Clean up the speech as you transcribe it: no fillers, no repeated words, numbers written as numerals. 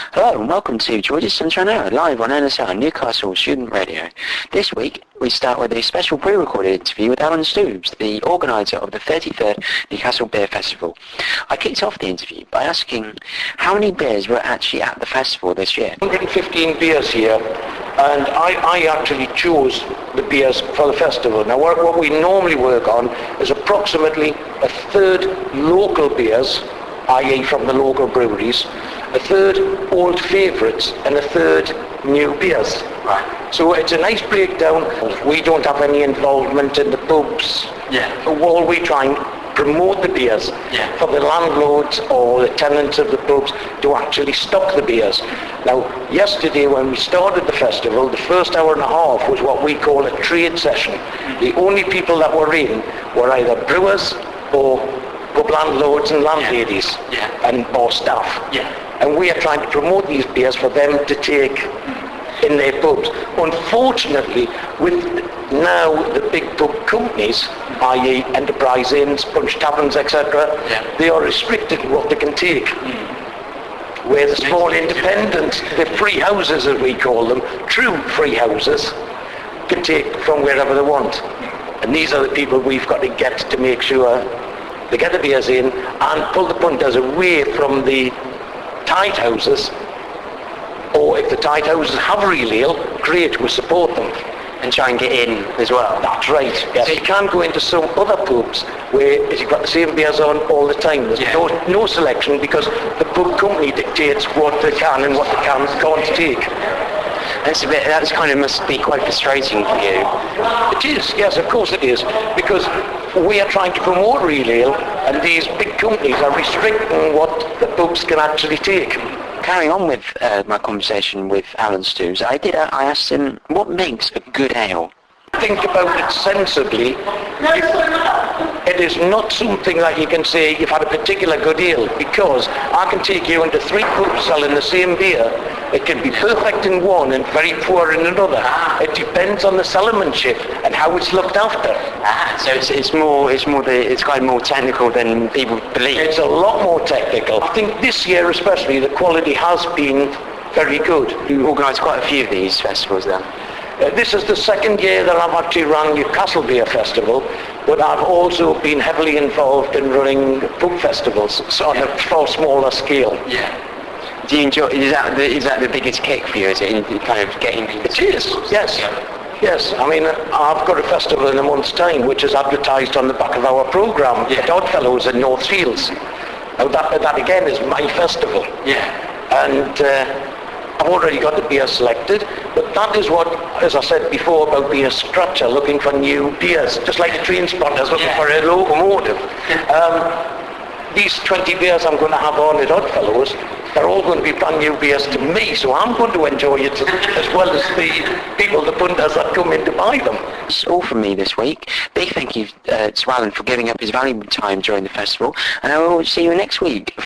Hello and welcome to George's Sunshine Hour, live on NSL Newcastle Student Radio. This week we start with a special pre-recorded interview with Alan Stoobs, the organiser of the 33rd Newcastle Beer Festival. I kicked off the interview by asking how many beers were actually at the festival this year. 115 beers here, and I actually chose the beers for the festival. Now what we normally work on is approximately a third local beers, i.e. from the local breweries, a third old favourites, and a third new beers. Right. So it's a nice breakdown. We don't have any involvement in the pubs. Yeah. All we try and promote the beers for the landlords or the tenants of the pubs to actually stock the beers. Now, yesterday when we started the festival, the first hour and a half was what we call a trade session. The only people that were in were either brewers or pub landlords and landladies and or staff. And we are trying to promote these beers for them to take in their pubs. Unfortunately, with now the big pub companies, i.e. Enterprise Inns, Punch Taverns, etc., they are restricted in what they can take. Where the small independents, the free houses as we call them, true free houses, can take from wherever they want. And these are the people we've got to get to make sure they get the beers in and pull the punters away from the tight houses, or if the tight houses have real ale, great, we support them. And try and get in as well. That's right, yes. So you can't go into some other pubs where you've got the same beers on all the time. There's no selection because the pub company dictates what they can and what they can't take. That kind of must be quite frustrating for you. It is, yes, of course it is, because we are trying to promote real ale and these big companies are restricting what the pubs can actually take. Carrying on with my conversation with Alan Stoobs, I asked him what makes a good ale. Think about it sensibly. It is not something that you can say you've had a particular good ale, because I can take you into three pubs selling the same beer. It can be perfect in one and very poor in another. It depends on the cellarmanship and how it's looked after. So it's kind of more technical than people believe. It's a lot more technical. I think this year especially the quality has been very good. You organise quite a few of these festivals then? This is the second year that I've actually run Newcastle Beer Festival, but I've also been heavily involved in running pub festivals on a far smaller scale. Do you enjoy? Is that the biggest kick for you? Is it kind of getting? It is. Yes. Yes. I mean, I've got a festival in a month's time, which is advertised on the back of our programme at Oddfellows in North Shields. Now that again is my festival. And I've already got the beer selected, but that is what, as I said before, about being a scratcher, looking for new beers, just like the train spotters looking for a locomotive. These 20 beers I'm going to have on at Oddfellows, they're all going to be brand new beers to me, so I'm going to enjoy it as well as the people, the punters that come in to buy them. That's all from me this week. Big thank you to Alan for giving up his valuable time during the festival, and I will see you next week.